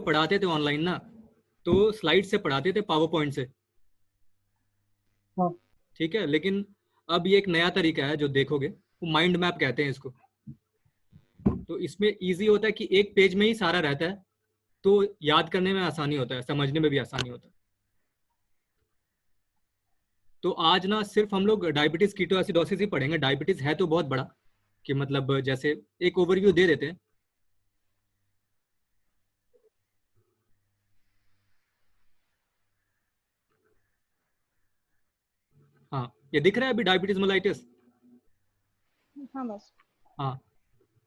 पढ़ाते थे ऑनलाइन ना, तो स्लाइड से पढ़ाते थे, पावर पॉइंट से। हाँ। ठीक है, लेकिन अब ये एक नया तरीका है जो देखोगे, वो माइंड मैप कहते हैं इसको। तो इसमें इजी होता है कि एक पेज में ही सारा रहता है, तो याद करने में आसानी होता है, समझने में भी आसानी होता है। तो आज ना सिर्फ हम लोग डायबिटीज कीटोएसिडोसिस ही पढ़ेंगे। डायबिटीज है तो बहुत बड़ा, कि मतलब जैसे एक ओवरव्यू दे देते हैं। हाँ, ये दिख रहा है अभी डायबिटीज मेलाइटिस। हाँ बस। हाँ,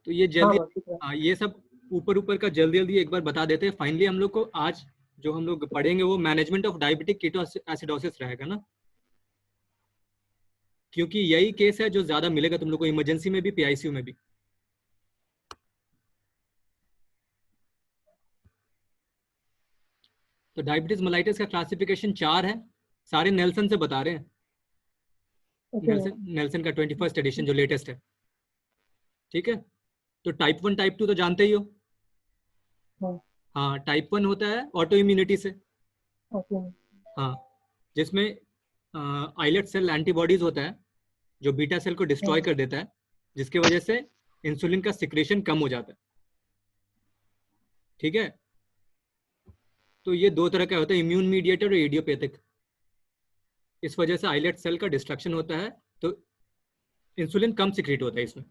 तो ये हाँ जल्दी, बस ठीक है। हाँ ये सब ऊपर ऊपर का जल्दी जल्दी एक बार बता देते हैं। फाइनली हम लोग को आज जो हम लोग पढ़ेंगे वो मैनेजमेंट ऑफ डायबिटिक कीटोएसिडोसिस रहेगा ना, क्योंकि यही केस है जो ज्यादा मिलेगा तुम लोग को इमरजेंसी में भी, पीआईसीयू में भी। तो डायबिटीज मेलाइटिस का क्लासिफिकेशन 4 है, सारे नेल्सन से बता रहे हैं। ओके। नेल्सन का 21st एडिशन जो लेटेस्ट है। ठीक है, तो टाइप 1 टाइप 2 तो जानते ही हो। हाँ। हाँ, टाइप 1 होता है ऑटो इम्यूनिटी से। ओके। हाँ, जिसमें आइलेट सेल एंटीबॉडीज होता है जो बीटा सेल को डिस्ट्रॉय हाँ। कर देता है, जिसकी वजह से इंसुलिन का सिक्रेशन कम हो जाता है। ठीक है, तो ये दो तरह का होता है, इम्यून मीडिएटेड और इडियोपैथिक। इस वजह से आइलेट सेल का डिस्ट्रक्शन होता है, तो इंसुलिन कम सिक्रेट होता है इसमें।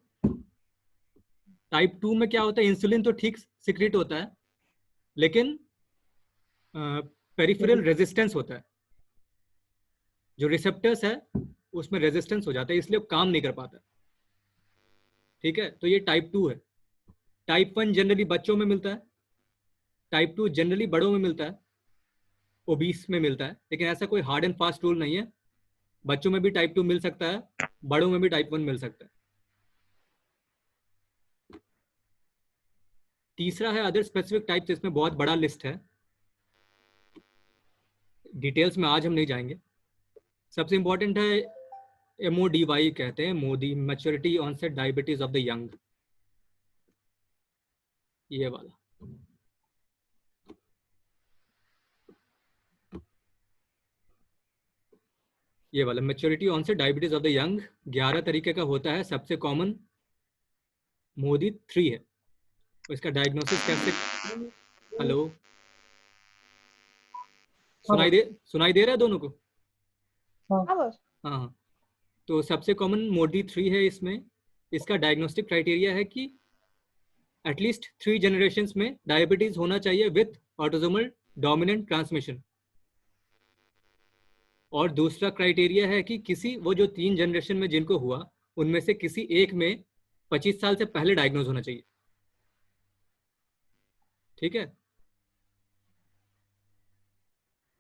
टाइप 2 में क्या होता है, इंसुलिन तो ठीक सिक्रेट होता है, लेकिन पेरिफेरल रेजिस्टेंस होता है, जो रिसेप्टर्स है उसमें रेजिस्टेंस हो जाता है, इसलिए वो काम नहीं कर पाता। ठीक है, तो ये टाइप 2 है। टाइप 1 जनरली बच्चों में मिलता है, टाइप 2 जनरली बड़ों में मिलता है, ओबीस में मिलता है। लेकिन ऐसा कोई हार्ड एंड फास्ट रूल नहीं है, बच्चों में भी टाइप 2 मिल सकता है, बड़ों में भी टाइप 1 मिल सकता है। तीसरा है अदर स्पेसिफिक टाइप्स, इसमें बहुत बड़ा लिस्ट है, डिटेल्स में आज हम नहीं जाएंगे। सबसे इंपॉर्टेंट है एमओडीवाई कहते हैं, MODY maturity onset diabetes of the young, ये वाला। ये वाला maturity onset diabetes of the young 11 तरीके का होता है, सबसे कॉमन मोदी 3 है। तो इसका डायग्नोसिस कैसे, हेलो, हाँ बस। सुनाई दे रहा है दोनों को? हाँ। हाँ बस। हाँ हाँ, तो सबसे कॉमन मोडी 3 है इसमें। इसका डायग्नोस्टिक क्राइटेरिया है कि एटलीस्ट 3 जनरेशन में डायबिटीज होना चाहिए विथ ऑटोसोमल डोमिनेंट ट्रांसमिशन। और दूसरा क्राइटेरिया है कि किसी वो जो 3 जनरेशन में जिनको हुआ, उनमें से किसी एक में 25 साल से पहले डायग्नोज होना चाहिए। ठीक है,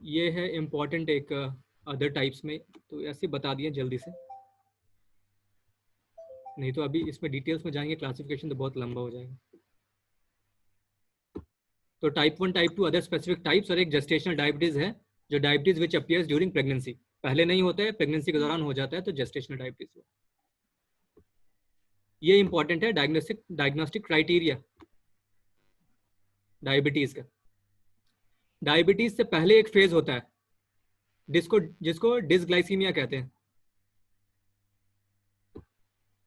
ये है इंपॉर्टेंट एक अदर टाइप्स में, तो ऐसे बता दिए जल्दी से, नहीं तो अभी इसमें डिटेल्स में जाएंगे क्लासिफिकेशन तो बहुत लंबा हो जाएगा। तो type 1 type 2 other specific types, और एक जेस्टेशनल डायबिटीज है, जो डायबिटीज विच अपीयर्स ड्यूरिंग प्रेगनेंसी, पहले नहीं होता है, प्रेगनेंसी के दौरान हो जाता है, तो जेस्टेशनल डायबिटीज। ये इंपॉर्टेंट है डायग्नोस्टिक क्राइटेरिया डायबिटीज का। डायबिटीज से पहले एक फेज होता है जिसको जिसको डिसग्लाइसीमिया कहते हैं।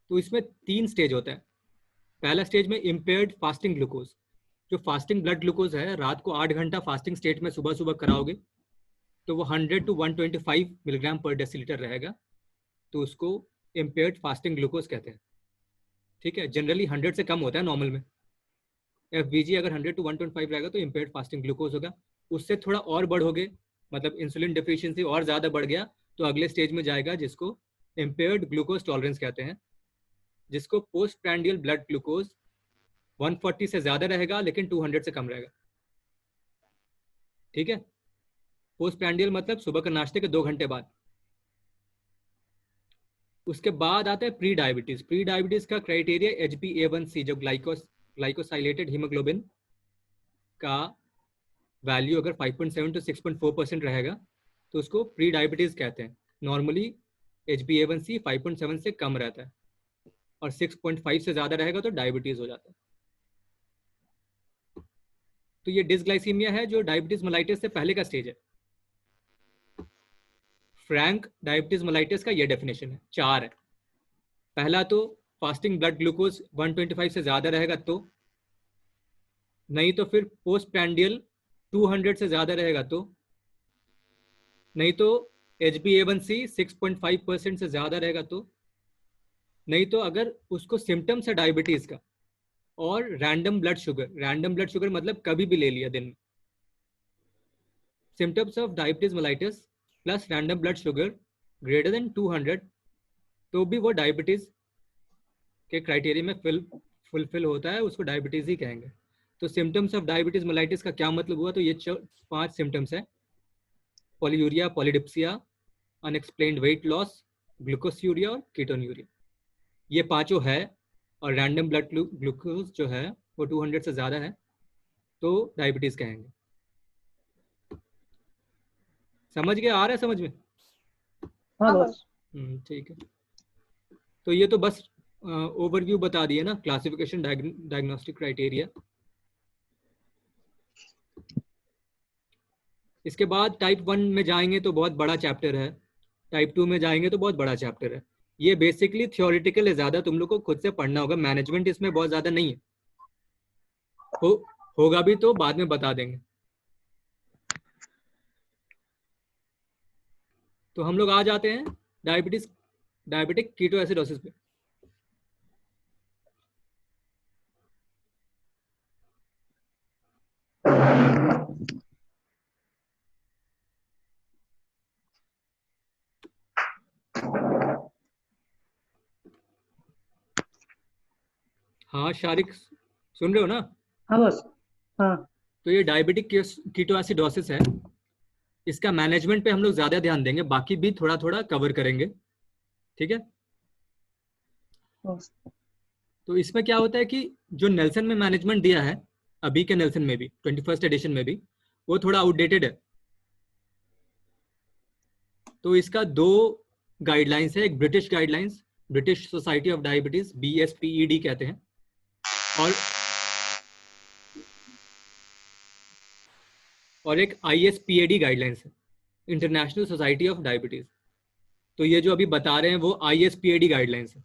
तो इसमें 3 स्टेज होता है। पहला स्टेज में इम्पेयर्ड फास्टिंग ग्लूकोज, जो फास्टिंग ब्लड ग्लूकोज है, रात को 8 घंटा फास्टिंग स्टेट में सुबह सुबह कराओगे तो वो 100 टू 125 मिलीग्राम पर डेसीलीटर रहेगा, तो उसको इम्पेयर्ड फास्टिंग ग्लूकोज कहते हैं। ठीक है, जनरली 100 से कम होता है नॉर्मल में। एफबीजी अगर 100 टू 125 रहेगा तो इम्पेयर्ड फास्टिंग ग्लूकोज होगा। उससे थोड़ा और बढ़ोगे, मतलब इंसुलिन डिफिशियंसी और ज़्यादा बढ़ गया, तो अगले स्टेज में जाएगा जिसको इम्पेयर्ड ग्लूकोज टॉलरेंस कहते हैं, जिसको पोस्ट प्रैंडियल ब्लड ग्लूकोज 140 से ज़्यादा रहेगा लेकिन 200 से कम रहेगा। ठीक है, पोस्ट प्रैंडियल मतलब सुबह के नाश्ते के 2 घंटे बाद। उसके बाद आता है प्री डायबिटीज। प्री डायबिटीज का क्राइटेरिया HbA1c, जो ग्लाइकोसाइलेटेड हीमोग्लोबिन का वैल्यू अगर 5.7 टू 6.4% रहेगा तो उसको प्री डायबिटीज कहते हैं। नॉर्मली HbA1c 5.7 से कम रहता है, और 6.5 से ज़्यादा रहेगा तो डायबिटीज हो जाता है। तो ये डिसग्लाइसीमिया है जो डायबिटीज मेलाइटिस से पहले का स्टेज है। फ्रैंक डायबिटीज मेलाइटिस का ये डेफिनेशन है, 4 है। पहला तो फास्टिंग ब्लड ग्लूकोज 125 से ज्यादा रहेगा तो, नहीं तो फिर पोस्ट प्रैंडियल 200 से ज्यादा रहेगा तो, नहीं तो HbA1c 6.5% से ज्यादा रहेगा तो, नहीं तो अगर उसको सिम्टम्स है डायबिटीज का और रैंडम ब्लड शुगर मतलब कभी भी ले लिया दिन में, symptoms of diabetes mellitus plus random blood sugar greater than 200, तो भी वो डायबिटीज के क्राइटेरिया में फुलफिल होता है, उसको डायबिटीज ही कहेंगे। तो सिम्टम्स ऑफ डायबिटीज मेलाइटिस का क्या मतलब हुआ, तो ये 5 सिम्टम्स है, polyuria, polydipsia, unexplained weight loss, glucosuria और कीटोन्यूरिया, ये पांचों है। और रैंडम ब्लड ग्लूकोज जो है वो 200 से ज़्यादा है तो डायबिटीज़ कहेंगे। समझ गए, आ रहा है समझ में? हाँ बस। ठीक है। तो ये तो बस ओवरव्यू बता दिए ना, क्लासिफिकेशन, डायग्नोस्टिक क्राइटेरिया। इसके बाद टाइप 1 में जाएंगे तो बहुत बड़ा चैप्टर है, टाइप 2 में जाएंगे तो बहुत बड़ा चैप्टर है। ये बेसिकली थियोरिटिकल है, ज़्यादा तुम लोग को खुद से पढ़ना होगा, मैनेजमेंट इसमें बहुत ज़्यादा नहीं है। होगा भी तो बाद में बता देंगे। तो हम लोग आ जाते हैं डायबिटिक कीटोएसिडोसिस पे। हाँ शारिक, सुन रहे हो ना? हाँ बस। हाँ। तो ये डायबिटिक कीटोएसिडोसिस है, इसका मैनेजमेंट पे हम लोग ज्यादा ध्यान देंगे, बाकी भी थोड़ा थोड़ा कवर करेंगे, ठीक है? बस। तो इसमें क्या होता है कि जो नेल्सन में मैनेजमेंट दिया है, अभी के नेल्सन में भी 21st एडिशन में भी, वो थोड़ा आउटडेटेड है। तो इसका 2 गाइडलाइंस है, एक British guidelines, British society of diabetes, BSPED कहते हैं, और एक ISPAD गाइडलाइंस है, इंटरनेशनल सोसाइटी ऑफ डायबिटीज। तो ये जो अभी बता रहे हैं वो ISPAD गाइडलाइंस है।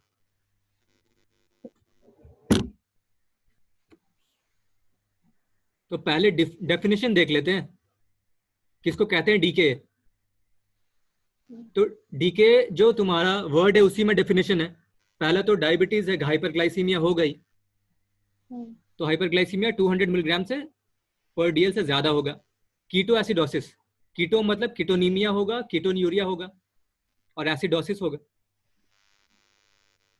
तो पहले डेफिनेशन देख लेते हैं, किसको कहते हैं डीके। तो डीके जो तुम्हारा वर्ड है उसी में डेफिनेशन है। पहला तो डायबिटीज है, हाइपरग्लाइसीमिया हो गई, तो हाइपरग्लाइसीमिया 200 मिलीग्राम से पर DL से ज्यादा होगा। कीटो एसिडोसिस, कीटो मतलब कीटोनीमिया होगा, कीटोन्यूरिया होगा और एसिडोसिस होगा।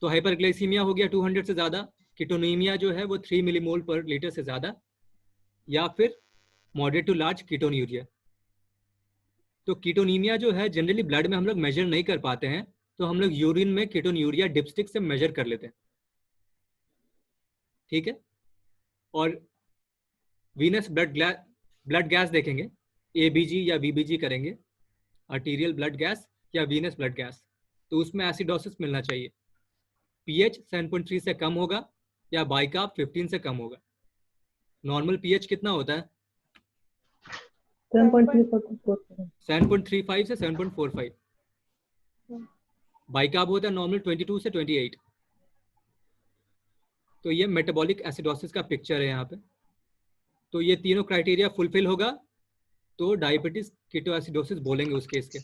तो हाइपरग्लाइसीमिया हो गया 200 से ज्यादा, कीटोनीमिया जो है वो 3 मिलीमोल पर लीटर से ज्यादा, या फिर मॉडरेट टू लार्ज कीटोन्यूरिया। तो कीटोनीमिया जो है जनरली ब्लड में हम लोग मेजर नहीं कर पाते हैं, तो हम लोग यूरिन में कीटोन्यूरिया डिपस्टिक से मेजर कर लेते हैं, ठीक है? और वीनस ब्लड गैस देखेंगे, ABG या VBG करेंगे, आर्टीरियल ब्लड गैस या वीनस ब्लड गैस, तो उसमें एसिडोसिस मिलना चाहिए। pH 7.3 से कम होगा या बाइकार्ब 15 से कम होगा। नॉर्मल pH कितना होता है? 7.35 से 7.45। बाइकार्ब होता है नॉर्मल 22 से 28। तो ये मेटाबॉलिक एसिडोसिस का पिक्चर है यहाँ पे। तो ये तीनों क्राइटेरिया फुलफिल होगा तो डायबिटीज कीटोएसिडोसिस बोलेंगे उस केस के।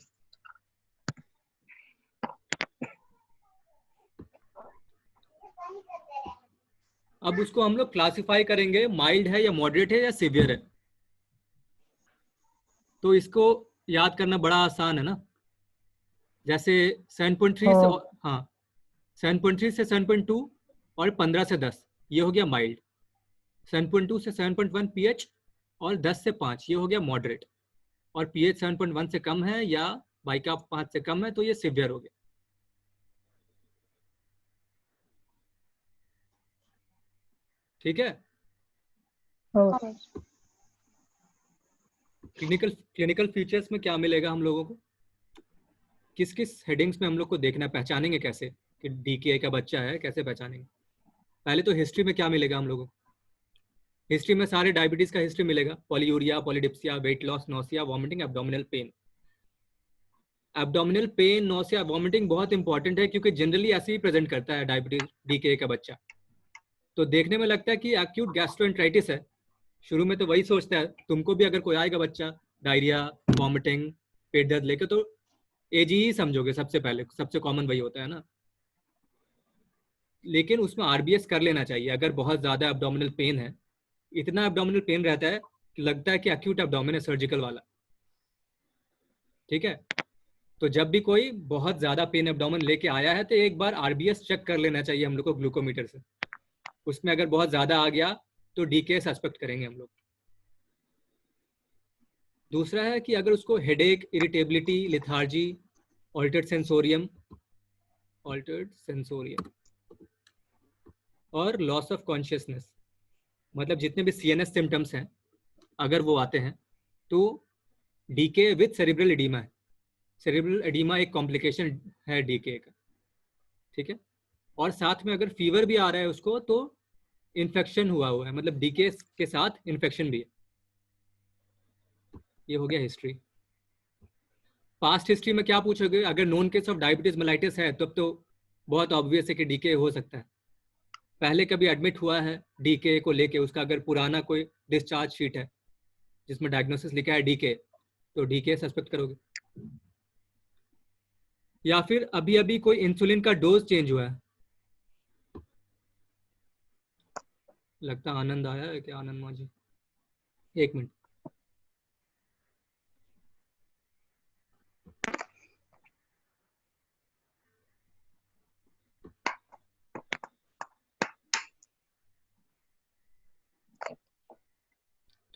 अब उसको हम लोग क्लासिफाई करेंगे, माइल्ड है या मॉडरेट है या सीवियर है। तो इसको याद करना बड़ा आसान है ना, जैसे 7.3 से, हाँ 7.3 से 7.2 और 15 से 10 ये हो गया माइल्ड, 7.2 से 7.1 pH और 10 से 5 ये हो गया मॉडरेट, और pH 7.1 से कम है या बाइकार्ब 5 से कम है तो ये सीवियर हो गया, ठीक है? क्लिनिकल फीचर्स में क्या मिलेगा हम लोगों को, किस किस हेडिंग्स में हम लोग को देखना, पहचानेंगे कैसे कि DKA का बच्चा है, कैसे पहचानेंगे? पहले तो हिस्ट्री में क्या मिलेगा हम लोगों को? हिस्ट्री में सारे डायबिटीज का हिस्ट्री मिलेगा, polyuria, polydipsia, weight loss, nausea, vomiting, abdominal pain. Abdominal pain, nausea, vomiting बहुत इंपॉर्टेंट है क्योंकि जनरली ऐसे ही प्रेजेंट करता है डायबिटीज डीके का बच्चा। तो देखने में लगता है कि एक्यूट गैस्ट्रोएंटराइटिस है, शुरू में तो वही सोचता है। तुमको भी अगर कोई आएगा बच्चा डायरिया, वॉमिटिंग, पेट दर्द लेके, तो एजी ही समझोगे सबसे पहले, सबसे कॉमन वही होता है ना। लेकिन उसमें आरबीएस कर लेना चाहिए अगर बहुत ज्यादा एब्डोमिनल पेन है। इतना एब्डोमिनल पेन रहता है कि लगता है कि एक्यूट एब्डोमिन है, सर्जिकल वाला। ठीक है, तो जब भी कोई बहुत ज्यादा पेन एब्डोमिन लेके आया है तो एक बार आरबीएस चेक कर लेना चाहिए हम लोग को ग्लूकोमीटर से। उसमें अगर बहुत ज्यादा आ गया तो डीके सस्पेक्ट करेंगे हम लोग। दूसरा है कि अगर उसको headache, irritability, lethargy, altered sensorium और लॉस ऑफ कॉन्शियसनेस, मतलब जितने भी सीएनएस सिम्टम्स हैं अगर वो आते हैं तो डीके विद सेरिब्रल एडीमा है। सेरिब्रल एडीमा एक कॉम्प्लिकेशन है डीके का। ठीक है, और साथ में अगर फीवर भी आ रहा है उसको तो इन्फेक्शन हुआ है, मतलब डीके के साथ इन्फेक्शन भी है। ये हो गया हिस्ट्री। पास्ट हिस्ट्री में क्या पूछोगे? अगर known case of diabetes mellitus है तब तो बहुत ऑब्वियस है कि डीके हो सकता है। पहले कभी एडमिट हुआ है डीके को लेके, उसका अगर पुराना कोई डिस्चार्ज शीट है जिसमें डायग्नोसिस लिखा है डीके, तो डीके सस्पेक्ट करोगे। या फिर अभी अभी कोई इंसुलिन का डोज चेंज हुआ है। लगता आनंद आया है क्या? आनंद माजी, एक मिनट।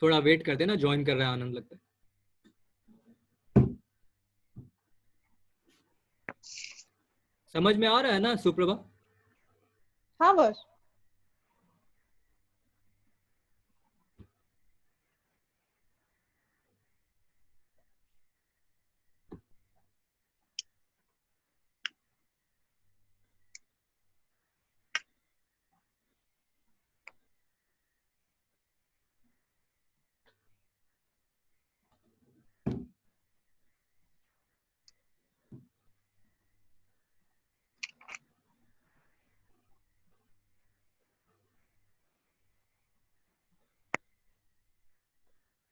थोड़ा वेट करते ना, ज्वाइन कर रहा है आनंद लगता है। समझ में आ रहा है ना सुप्रभा? हाँ बस।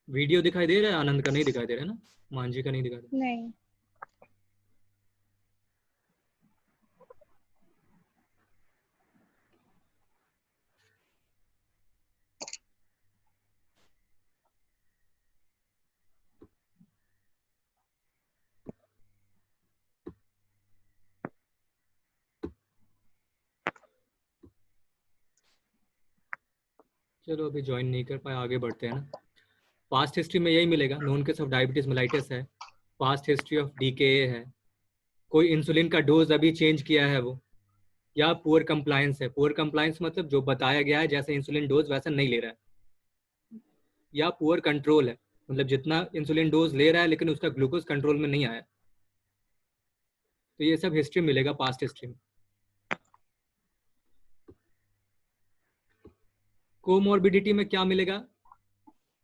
वीडियो दिखाई दे रहा है? आनंद का नहीं दिखाई दे रहा है ना? मांझी का नहीं दिखाई दे रहा? नहीं। चलो अभी ज्वाइन नहीं कर पाए, आगे बढ़ते हैं ना। पास्ट हिस्ट्री में यही मिलेगा, known case of diabetes mellitus है, पास्ट हिस्ट्री ऑफ डीके है, कोई इंसुलिन का डोज अभी चेंज किया है वो, या पुअर कंप्लायंस है। पुअर कंप्लायंस मतलब जो बताया गया है जैसे इंसुलिन डोज वैसा नहीं ले रहा है, या पुअर कंट्रोल है, मतलब जितना इंसुलिन डोज ले रहा है लेकिन उसका ग्लूकोज कंट्रोल में नहीं आया। तो ये सब हिस्ट्री मिलेगा पास्ट हिस्ट्री में। कोमॉर्बिडिटी में क्या मिलेगा?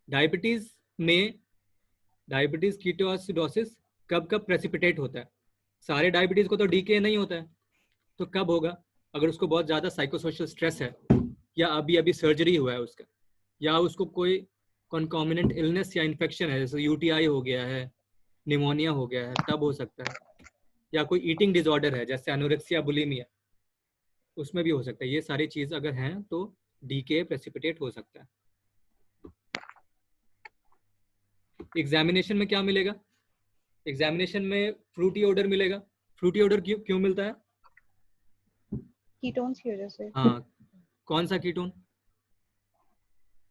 डायबिटीज में डायबिटीज कीटोएसिडोसिस कब कब प्रेसिपिटेट होता है? सारे डायबिटीज को तो डीके नहीं होता है, तो कब होगा? अगर उसको बहुत ज़्यादा साइकोसोशल स्ट्रेस है, या अभी अभी सर्जरी हुआ है उसका, या उसको कोई कॉन्कॉमिनेंट इलनेस या इन्फेक्शन है, जैसे यूटीआई हो गया है, निमोनिया हो गया है, तब हो सकता है। या कोई ईटिंग डिसऑर्डर है जैसे एनोरेक्सिया, बुलिमिया, उसमें भी हो सकता है। ये सारी चीज़ अगर हैं तो डीके प्रेसिपिटेट हो सकता है। एग्जामिनेशन में क्या मिलेगा? एग्जामिनेशन में फ्रूटी ऑर्डर मिलेगा। फ्रूटी ऑर्डर क्यों क्यों मिलता है? कीटोन्स की वजह से। हाँ, कौन सा कीटोन?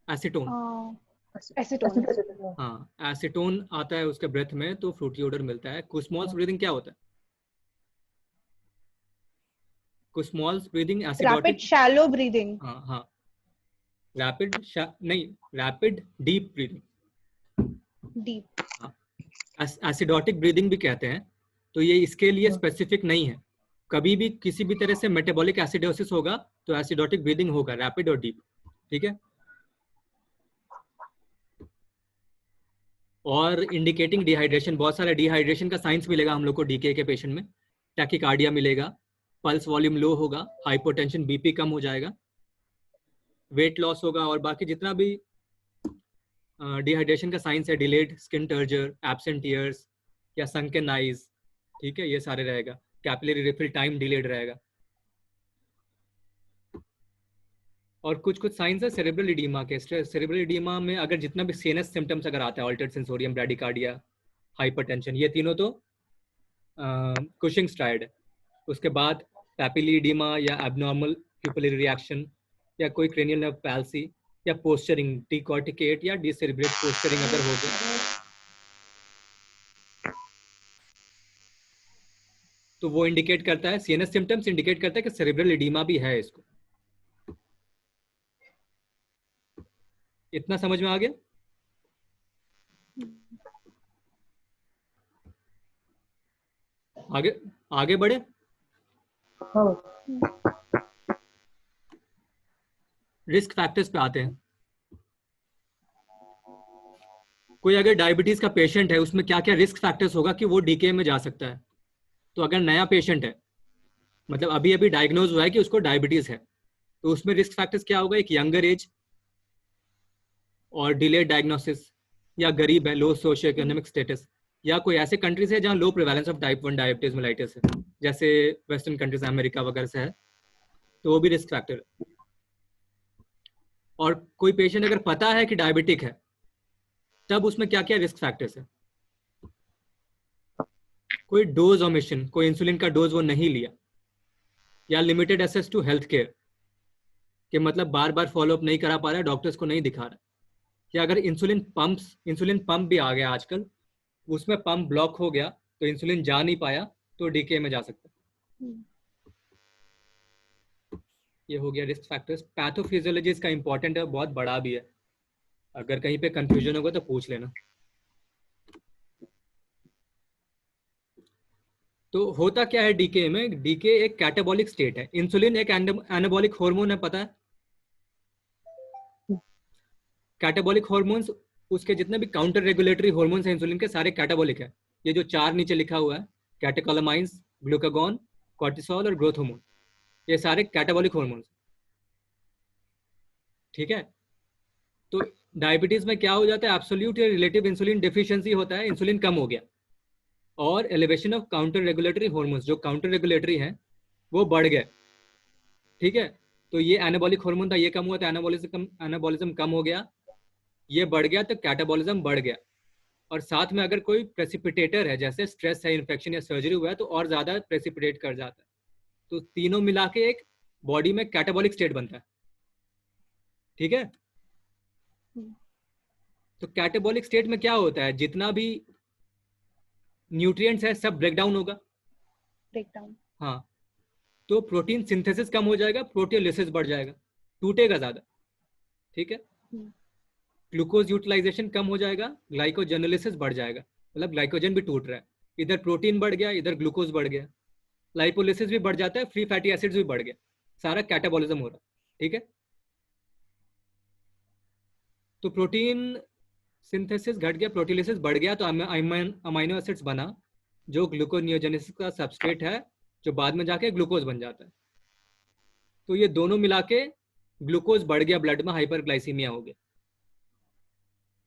एसीटोन। एसीटोन। हाँ, एसीटोन आता है उसके ब्रेथ में, तो फ्रूटी ऑर्डर मिलता है। कुस्मॉल्स ब्रीदिंग क्या होता है? Kussmaul's breathing rapid acidotic. Shallow breathing. हाँ हाँ, रैपिड नहीं, रैपिड डीप ब्रीदिंग। डीप। हाँ, एसिडोटिक ब्रीदिंग भी कहते हैं। तो ये इसके लिए स्पेसिफिक नहीं है। कभी भी किसी भी तरह से मेटाबॉलिक एसिडोसिस होगा तो एसिडोटिक ब्रीदिंग होगा, रैपिड और डीप। ठीक है, और इंडिकेटिंग डिहाइड्रेशन, बहुत सारा डिहाइड्रेशन का साइंस मिलेगा हम लोग को डीके के पेशेंट में। टैकीकार्डिया मिलेगा, पल्स वॉल्यूम लो होगा, हाइपोटेंशन, बीपी कम हो जाएगा, वेट लॉस होगा, और बाकी जितना भी डिहाइड्रेशन का साइंस है, डिलेड स्किन टर्जर, एब्सेंट ईयर्स या संकन आइज, ठीक है, ये सारे रहेगा। कैपिलरी रिफिल टाइम डिलेड रहेगा। और कुछ कुछ साइंस है सेरेब्रल इडीमा के। सेरेब्रल इडीमा में अगर जितना भी सीएनएस सिम्टम्स अगर आता है, ऑल्टर्ड सेंसोरियम, ब्रैडिकार्डिया, हाइपरटेंशन, ये तीनों तो कुशिंग्स ट्रायड है। उसके बाद पैपिली इडीमा या एबनॉर्मल प्यूपिलरी रिएक्शन या कोई क्रेनियल नर्व पैल्सी या पोस्चरिंग, डिकॉर्टिकेट या डिसेरिब्रेट पोस्चरिंग अगर हो गया तो वो इंडिकेट करता है, सीएनएस सिम्टम्स इंडिकेट करता है कि सेरेब्रल इडीमा भी है इसको। इतना समझ में आ गया? आगे आगे बढ़े। हाँ रिस्क फैक्टर्स पे आते हैं। कोई अगर डायबिटीज का पेशेंट है, उसमें क्या क्या रिस्क फैक्टर्स होगा कि वो डीके में जा सकता है। तो अगर नया पेशेंट है, मतलब अभी अभी डायग्नोज हुआ है कि उसको डायबिटीज है, तो उसमें रिस्क फैक्टर्स क्या होगा? एक यंगर एज और डिलेड डायग्नोसिस, या गरीब है, लो सोशियो इकोनॉमिक स्टेटस, या कोई ऐसे कंट्रीज है जहाँ low prevalence of type 1 diabetes mellitus है, जैसे वेस्टर्न कंट्रीज अमेरिका वगैरह से है, तो वो भी रिस्क फैक्टर है। और कोई पेशेंट अगर पता है कि डायबिटिक है, तब उसमें क्या क्या रिस्क फैक्टर्स है? कोई डोज ओमिशन, कोई इंसुलिन का डोज वो नहीं लिया, या limited access to health care, कि मतलब बार बार फॉलोअप नहीं करा पा रहा है, डॉक्टर्स को नहीं दिखा रहा, या अगर इंसुलिन पंप भी आ गया आजकल, उसमें पंप ब्लॉक हो गया तो इंसुलिन जा नहीं पाया, तो डीके में जा सकता है। ये हो गया रिस्क फैक्टर्स। पैथोफिजियोलॉजी इसका इंपॉर्टेंट है, बहुत बड़ा भी है, अगर कहीं पे कंफ्यूजन होगा तो पूछ लेना। तो होता क्या है डीके में? डीके एक कैटाबॉलिक स्टेट है। इंसुलिन एक एनाबॉलिक हार्मोन है, पता है? कैटाबॉलिक हार्मोन्स, उसके जितने भी काउंटर रेगुलेटरी हार्मोन्स हैं इंसुलिन के, सारे कैटाबॉलिक है। ये जो 4 नीचे लिखा हुआ है, कैटेकोलामाइंस, ग्लूकागॉन, कॉर्टिसोल और ग्रोथ हार्मोन, ये सारे कैटाबॉलिक हार्मोन्स, ठीक है। तो डायबिटीज में क्या हो जाता है? एब्सोल्यूट या रिलेटिव इंसुलिन डेफिशिएंसी होता है, इंसुलिन कम हो गया, और elevation of counter regulatory hormones, जो काउंटर रेगुलेटरी हैं वो बढ़ गए, ठीक है। तो ये एनाबॉलिक हार्मोन था, ये कम हुआ तो एनाबॉलिज्म कम हो गया, ये बढ़ गया तो कैटाबॉलिज्म बढ़ गया। और साथ में अगर कोई प्रेसिपिटेटर है, जैसे स्ट्रेस है, इन्फेक्शन या सर्जरी हुआ है, तो और ज्यादा प्रेसिपिटेट कर जाता है। तो तीनों मिला के एक बॉडी में कैटाबॉलिक स्टेट बनता है, ठीक है। तो कैटाबॉलिक स्टेट में क्या होता है? जितना भी न्यूट्रिएंट्स है सब ब्रेकडाउन होगा, ब्रेकडाउन। हाँ। तो प्रोटीन सिंथेसिस कम हो जाएगा, प्रोटियोलिसिस बढ़ जाएगा, टूटेगा ज्यादा, ठीक है। ग्लूकोज यूटिलाइजेशन कम हो जाएगा, ग्लाइकोजेनोलिसिस बढ़ जाएगा, मतलब ग्लाइकोजन भी टूट रहा है, इधर प्रोटीन बढ़ गया, इधर ग्लूकोज बढ़ गया, लाइपोलिसिस भी बढ़ जाता है, फ्री फैटी एसिड्स भी बढ़ गया, सारा कैटाबॉलिज्म हो रहा है, ठीक है। तो प्रोटीन सिंथेसिस घट गया, प्रोटीलिसिस बढ़ गया, तो अमाइनो एसिड्स बना, जो ग्लूकोनियोजेनेसिस का सबस्ट्रेट है, जो बाद में जाके ग्लूकोज बन जाता है। तो ये दोनों मिला के ग्लूकोज बढ़ गया ब्लड में, हाइपरग्लाइसीमिया हो गया,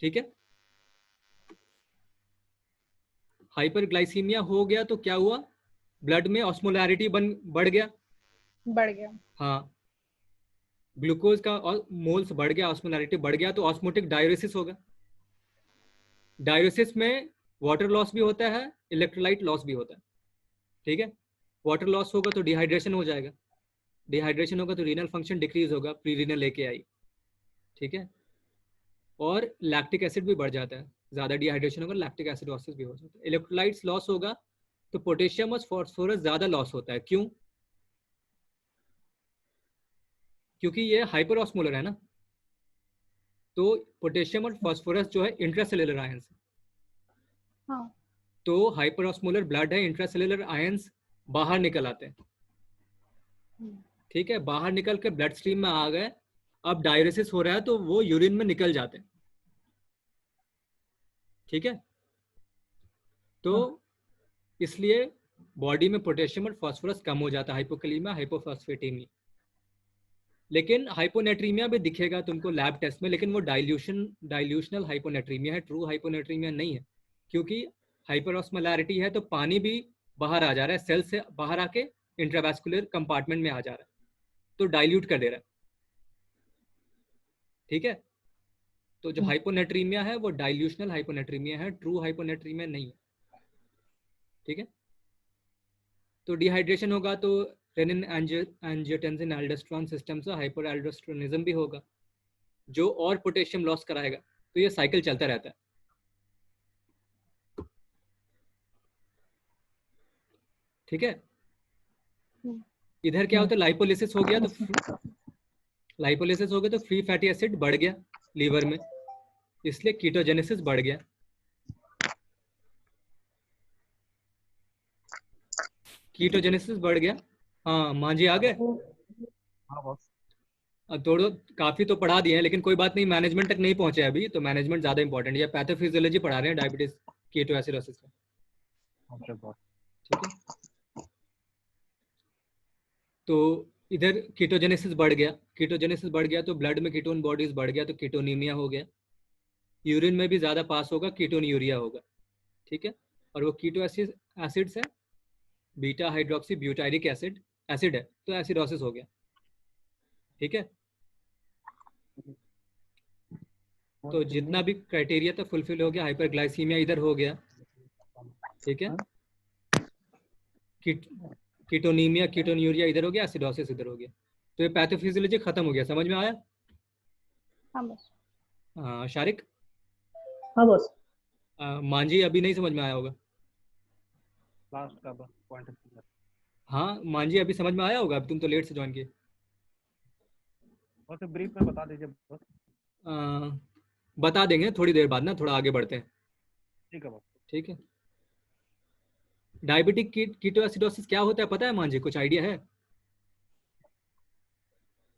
ठीक है। हाइपरग्लाइसीमिया हो गया तो क्या हुआ? ब्लड में ऑस्मोलैरिटी बढ़ गया, हाँ, ग्लूकोज का मोल्स बढ़ गया, ऑस्मोलैरिटी बढ़ गया, तो ऑस्मोटिक डाययूरेसिस होगा। डाययूरेसिस में वाटर लॉस भी होता है, इलेक्ट्रोलाइट लॉस भी होता है, ठीक है। वाटर लॉस होगा तो डिहाइड्रेशन हो जाएगा, डिहाइड्रेशन होगा तो रीनल फंक्शन डिक्रीज होगा, प्री रीनल लेके आई, ठीक है। और लैक्टिक एसिड भी बढ़ जाता है, ज्यादा डिहाइड्रेशन होगा, लैक्टिक एसिडोसिस भी हो जाता है। इलेक्ट्रोलाइट्स लॉस होगा तो पोटेशियम और फास्फोरस ज्यादा लॉस होता है। क्यों? क्योंकि ये हाइपर ऑस्मोलर है ना, तो पोटेशियम और फास्फोरस जो है इंट्रासेलुलर आयंस, हाँ। तो हाइपर ऑस्मोलर ब्लड है, इंट्रासेलुलर आयंस बाहर निकल आते हैं, ठीक है। बाहर निकल के ब्लड स्ट्रीम में आ गए, अब डाययूरेसिस हो रहा है तो वो यूरिन में निकल जाते हैं, ठीक है। तो इसलिए बॉडी में पोटेशियम और फास्फोरस कम हो जाता है, हाइपोकैलेमिया, हाइपोफॉस्फेटेमिया। लेकिन हाइपोनेट्रीमिया भी दिखेगा तुमको लैब टेस्ट में, लेकिन वो डाइल्यूशनल हाइपोनेट्रीमिया है, ट्रू हाइपोनेट्रीमिया नहीं है। क्योंकि हाइपरऑस्मोलैरिटी है तो पानी भी बाहर आ जा रहा है, सेल से बाहर आके इंट्रावैस्कुलर कंपार्टमेंट में आ जा रहा है, तो डाइल्यूट कर दे रहा है। ठीक है। तो जो हाइपोनेट्रीमिया है वो डाइल्यूशनल हाइपोनेट्रीमिया है, ट्रू हाइपोनेट्रीमिया नहीं है। ठीक है। तो डिहाइड्रेशन होगा तो रेनिन एंजियोटेंसिन एल्डोस्टेरोन सिस्टम से हाइपर एल्डोस्टेरोनिज्म भी होगा, जो और पोटेशियम लॉस कराएगा। तो ये साइकिल चलता रहता है। ठीक है। इधर क्या होता है, लाइपोलिसिस हो गया तो फ्री फैटी एसिड बढ़ गया लीवर में, इसलिए कीटोजेनेसिस बढ़ गया। कीटोजेनेसिस बढ़ गया। हाँ मांझी आ गए। हाँ बॉस। थोड़ा काफी तो पढ़ा दिए हैं, लेकिन कोई बात नहीं, मैनेजमेंट तक नहीं पहुंचे अभी, तो मैनेजमेंट ज्यादा इंपॉर्टेंट है। पैथोफिजियोलॉजी पढ़ा रहे हैं डायबिटीज कीटोएसिडोसिस का। Okay boss. ठीक है। तो इधर कीटोजेनेसिस बढ़ गया तो ब्लड में कीटोन बॉडीज बढ़ गया तो कीटोनीमिया हो गया। यूरिन में भी ज्यादा पास होगा, कीटोन्यूरिया होगा। ठीक है। और वो कीटो एसिड्स है, बीटा हाइड्रोक्सी ब्यूटाइरिक एसिड है, तो एसिडोसिस हो गया। ठीक है। तो जितना भी क्राइटेरिया था फुलफिल हो गया। हाइपरग्लाइसीमिया इधर हो गया। ठीक है। कीटोनीमिया कीटोन्यूरिया इधर हो गया, एसिडोसिस इधर हो गया। तो ये पैथोफिजियोलॉजी खत्म हो गया। समझ में आया? हाँ बस। शारिक? हाँ बॉस। मांझी अभी नहीं समझ में आया होगा। लास्ट का बस पॉइंट। हाँ मांझी अभी समझ में आया होगा, अभी तुम तो लेट से ज्वाइन किए। बस ब्रीफ में बता दीजिए बस। बता देंगे थोड़ी देर बाद ना, थोड़ा आगे बढ़ते हैं। ठीक है बॉस। ठीक है। डायबिटिक कीटोएसिडोसिस क्या होता है पता है मांझी? कुछ आइडिया है?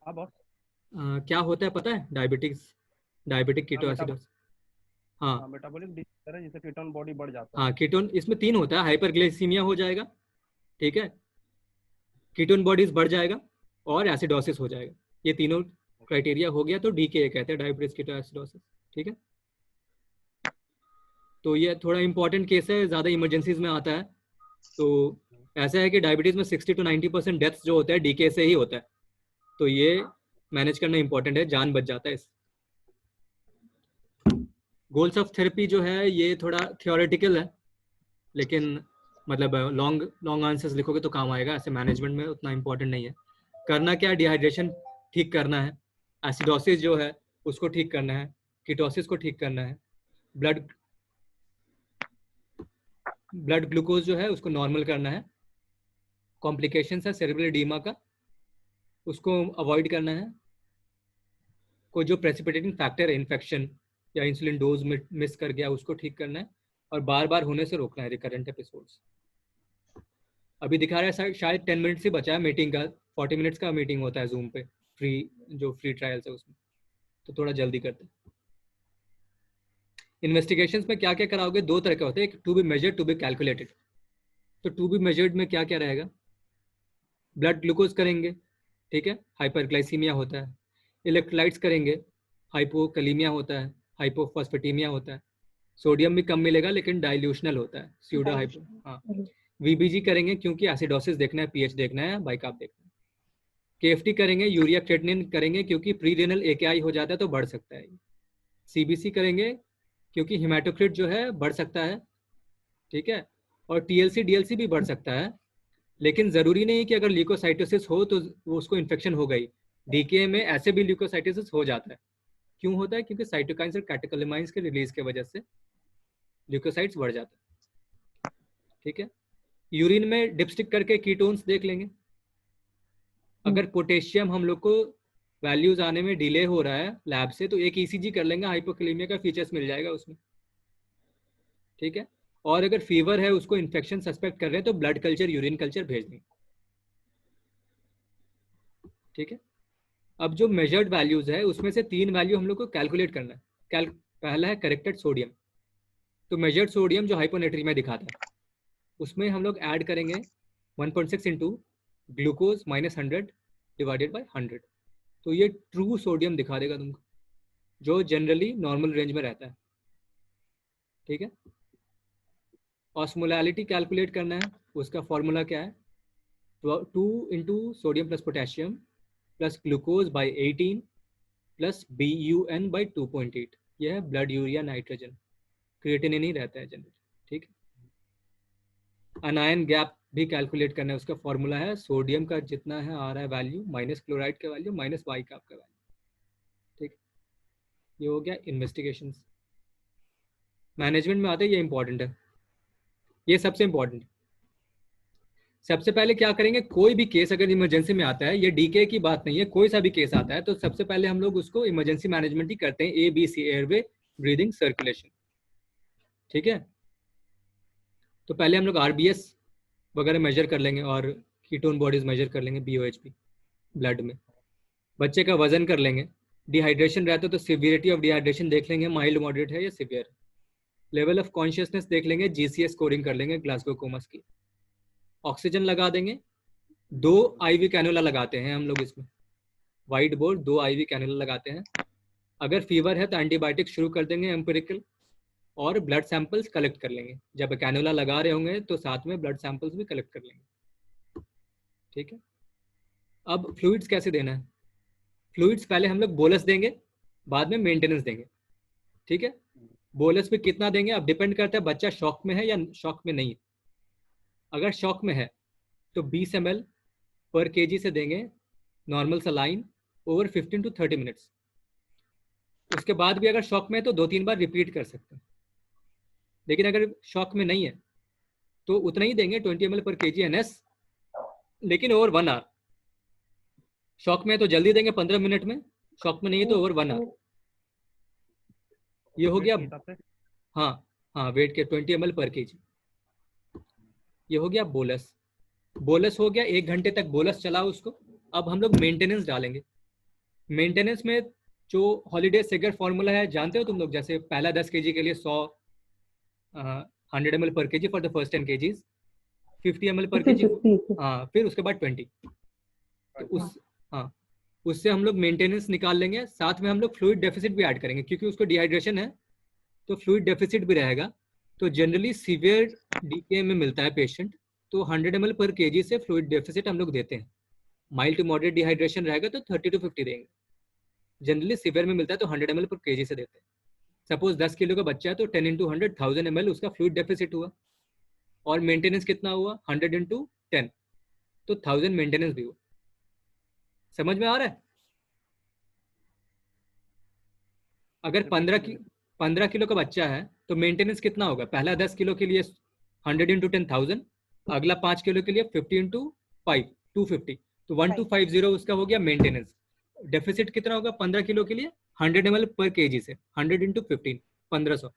हाँ बॉस। क्या होता है पता है? Diabetic ketoacidosis. हाँ मेटाबॉलिक डिसऑर्डर है जिससे कीटोन बॉडी बढ़ जाता है। हाँ, कीटोन इसमें 3 होता है। हाइपरग्लाइसीमिया हो जाएगा, ठीक है, कीटोन बॉडीज बढ़ जाएगा और एसिडोसिस हो जाएगा। ये तीनों क्राइटेरिया हो गया तो डीके कहते हैं, डायबिटीज कीटोएसिडोसिस। ठीक है। तो ये थोड़ा इंपॉर्टेंट केस है, ज़्यादा इमरजेंसीज में आता है। तो ऐसा है कि डायबिटीज़ में 60 to 90% डेथ्स जो होता है डीके से ही होता है। तो ये मैनेज करना इंपॉर्टेंट है, जान बच जाता है इस। गोल्स ऑफ थेरेपी जो है ये थोड़ा थियोरेटिकल है, लेकिन मतलब लॉन्ग आंसर्स लिखोगे तो काम आएगा। ऐसे मैनेजमेंट में उतना इंपॉर्टेंट नहीं है। करना क्या? डिहाइड्रेशन ठीक करना है, एसिडोसिस जो है उसको ठीक करना है, कीटोसिस को ठीक करना है, ब्लड ग्लूकोज जो है उसको नॉर्मल करना है, कॉम्प्लिकेशंस है सेरेब्रल एडीमा का उसको अवॉइड करना है, कोई जो प्रेसिपिटेटिंग फैक्टर है इन्फेक्शन या इंसुलिन डोज में मिस कर गया उसको ठीक करना है, और बार बार होने से रोकना है रिकरेंट एपिसोड्स। अभी दिखा रहा है शायद 10 मिनट से बचा है मीटिंग का, 40 मिनट्स का मीटिंग होता है जूम पे, फ्री ट्रायल्स है उसमें, तो थोड़ा जल्दी करते हैं। इन्वेस्टिगेशंस में क्या क्या कराओगे? 2 तरह के होते हैं, एक to be measured, to be calculated. तो टू बी मेजर्ड में क्या क्या रहेगा? ब्लड ग्लूकोज करेंगे, ठीक है, हाइपरग्लाइसीमिया होता है। इलेक्ट्रोलाइट्स करेंगे, हाइपोकैलेमिया होता है, हाइपोफॉस्फेटेमिया होता है। सोडियम भी कम मिलेगा लेकिन डाइल्यूशनल होता है, स्यूडो हाइपो। हाँ, वीबीजी करेंगे क्योंकि एसिडोसिस देखना है, पीएच देखना है, बाइकार्ब देखना है। केएफटी करेंगे, यूरिया क्रेटिनिन करेंगे क्योंकि प्री रेनल एकेआई हो जाता है तो बढ़ सकता है। सीबीसी करेंगे क्योंकि हिमेटोक्रिट जो है बढ़ सकता है, ठीक है, और टीएलसी डीएलसी भी बढ़ सकता है। लेकिन जरूरी नहीं कि अगर ल्यूकोसाइटोसिस हो तो वो उसको इन्फेक्शन हो गई। डीके में ऐसे भी ल्यूकोसाइटोसिस हो जाता है। क्यों होता है? क्योंकि साइटोकाइंस और कैटेकोलेमाइंस के रिलीज की वजह से ल्यूकोसाइट्स बढ़ जाता है। ठीक है। यूरिन में डिपस्टिक करके कीटोन्स देख लेंगे। अगर पोटेशियम हम लोग को वैल्यूज आने में डिले हो रहा है लैब से तो एक ईसीजी कर लेंगे, हाइपोकैलेमिया का फीचर्स मिल जाएगा उसमें। ठीक है। और अगर फीवर है, उसको इन्फेक्शन सस्पेक्ट कर रहे हैं तो ब्लड कल्चर, यूरिन कल्चर भेज देंगे। ठीक है। अब जो मेजर्ड वैल्यूज है उसमें से 3 वैल्यू हम लोग को कैलकुलेट करना है। पहला है करेक्टेड सोडियम, तो मेजर्ड सोडियम जो हाइपोनेट्रीमिया दिखाता है उसमें हम लोग ऐड करेंगे 1.6 इंटू ग्लूकोज -100 डिवाइडेड बाय 100, तो ये ट्रू सोडियम दिखा देगा तुमको, जो जनरली नॉर्मल रेंज में रहता है। ठीक है, ऑस्मोलैरिटी कैलकुलेट करना है, उसका फॉर्मूला क्या है, 2 into sodium plus potassium plus glucose by 18 plus BUN by 2.8, यह है ब्लड यूरिया नाइट्रोजन, क्रिएटिनिन ही रहता है जनरली। ठीक है, अनायन गैप भी कैलकुलेट करना है, उसका फॉर्मूला है सोडियम का जितना है आ रहा है वैल्यू माइनस क्लोराइड का वैल्यू माइनस वाई का आपका वैल्यू। ठीक, ये हो गया इन्वेस्टिगेशंस। मैनेजमेंट में आते हैं, ये इंपॉर्टेंट है, ये सबसे इंपॉर्टेंट। सबसे पहले क्या करेंगे, कोई भी केस अगर इमरजेंसी में आता है, ये डीके की बात नहीं है, कोई सा भी केस आता है तो सबसे पहले हम लोग उसको इमरजेंसी मैनेजमेंट ही करते हैं, ABC, एयरवे, ब्रीदिंग, सर्कुलेशन। ठीक है, तो पहले हम लोग RBS वगैरह मेजर कर लेंगे और कीटोन बॉडीज मेजर कर लेंगे, BOHP ब्लड में। बच्चे का वजन कर लेंगे, डिहाइड्रेशन रहता है तो सिवियरिटी ऑफ डिहाइड्रेशन देख लेंगे, माइल्ड मॉडरेट है या सिवियर। लेवल ऑफ कॉन्शियसनेस देख लेंगे, GCS स्कोरिंग कर लेंगे ग्लासगो कोमस की। ऑक्सीजन लगा देंगे, 2 IV कैनुला लगाते हैं हम लोग इसमें, वाइट बोर्ड 2 IV कैनुला लगाते हैं। अगर फीवर है तो एंटीबायोटिक शुरू कर देंगे एम्पिरिकल, और ब्लड सैंपल्स कलेक्ट कर लेंगे। जब कैनुला लगा रहे होंगे तो साथ में ब्लड सैंपल्स भी कलेक्ट कर लेंगे। ठीक है, अब फ्लूइड्स कैसे देना है, फ्लूइड्स पहले हम लोग बोलस देंगे, बाद में मेंटेनेंस देंगे। ठीक है, बोलस में कितना देंगे अब डिपेंड करता है बच्चा शॉक में है या शॉक में नहीं है। अगर शॉक में है तो 20 ml पर kg से देंगे normal saline over 15 to 30 minutes. उसके बाद भी अगर शॉक में है तो 2-3 बार रिपीट कर सकते हैं, लेकिन अगर शॉक में नहीं है तो उतना ही देंगे 20 ml पर kg NS, लेकिन ओवर 1 आवर। शॉक में है तो जल्दी देंगे 15 मिनट में, शॉक में नहीं है तो ओवर 1 आवर। ये हो गया, हाँ हाँ वेट के 20 ml पर kg। ये हो गया बोलस। बोलस हो गया, 1 घंटे तक बोलस चला उसको। अब हम लोग मेंटेनेंस डालेंगे। मेंटेनेंस में जो हॉलीडे सेगर फॉर्मूला है जानते हो तुम लोग, जैसे पहला 10 kg के लिए 100 ml पर kg for the first 10 kgs, 50 ml पर kg, हाँ फिर उसके बाद 20। तो उससे हम लोग मेंटेनेंस निकाल लेंगे। साथ में हम लोग फ्लूइड डेफिसिट भी ऐड करेंगे, क्योंकि उसको डिहाइड्रेशन है तो फ्लूइड डेफिसिट भी रहेगा। तो जनरली सीवियर डीके में मिलता है पेशेंट, तो 100 ml पर kg से फ्लूइड डेफिसिट हम लोग देते हैं। माइल्ड टू मॉडरेट डिहाइड्रेशन रहेगा तो 30 to 50 देंगे। जनरली सीवियर में मिलता है तो 100 ml पर kg से देते हैं। सपोज 10 किलो का बच्चा है तो 10 into 100 1000 ml उसका फ्लूइड डेफिसिट हुआ, और मेंटेनेंस कितना हुआ 100 into 10, तो 1000 मेंटेनेंस भी हुआ। समझ में आ रहा है? अगर 15 किलो का बच्चा है तो मेंटेनेंस कितना होगा, पहला 10 किलो के लिए 100 into 10,000, अगला 5 किलो के लिए 50 into 5 250, तो 1250 उसका हो गया मेंटेनेंस। डेफिसिट कितना होगा 15 किलो के लिए 100 ml पर kg से 100 into 15 1500।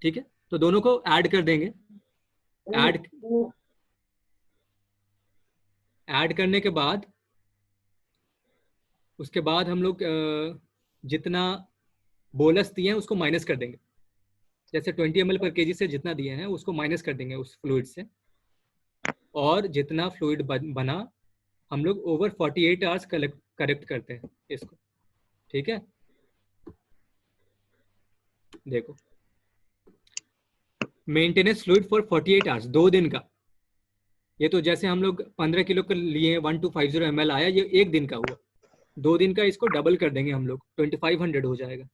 ठीक है, तो दोनों को ऐड कर देंगे। ऐड करने के बाद उसके बाद हम लोग जितना बोलस दिए हैं उसको माइनस कर देंगे। जैसे 20 ml पर kg से जितना दिए हैं उसको माइनस कर देंगे उस फ्लूइड से, और जितना फ्लूइड बना हम लोग ओवर 48 आवर्स करेक्ट करते हैं इसको। ठीक है, देखो मेंटेनेंस फ्लूइड फॉर 48 आवर्स, 2 दिन का। ये तो जैसे हम लोग 15 किलो के लिए 1250 ml आया, ये 1 दिन का हुआ। 2 दिन का इसको डबल कर देंगे हम लोग, 2500 हो जाएगा।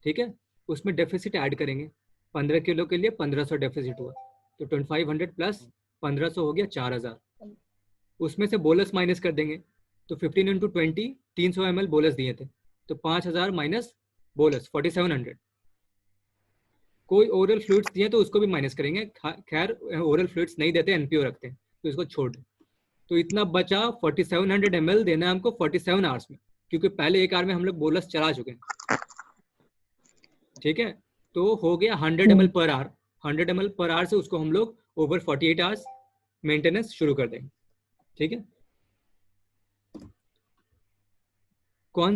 ठीक है, उसमें डेफिसिट ऐड करेंगे। 15 किलो के लिए 1500 डेफिसिट हुआ, तो 2500 प्लस 1500 हो गया 4000। उसमें से बोलस माइनस कर देंगे, तो 15 into 20 300 ml बोलस दिए थे, तो 5000 माइनस बोलस 4700। कोई ओरल फ्लूइड्स दिए तो उसको भी माइनस करेंगे। खैर ओरल फ्लूइड्स नहीं देते, NPO रखते हैं, तो इसको छोड़ दें। तो इतना बचा 4700 ml देना है हमको 47 आवर्स में, क्योंकि पहले 1 आवर में हम लोग बोलस चला चुके हैं। ठीक है, तो हो गया 100 ml per hour. 100 ml per hour से उसको हम लोग ओवर 48 आवर्स मेंटेनेंस शुरू कर देंगे। ठीक है, कौन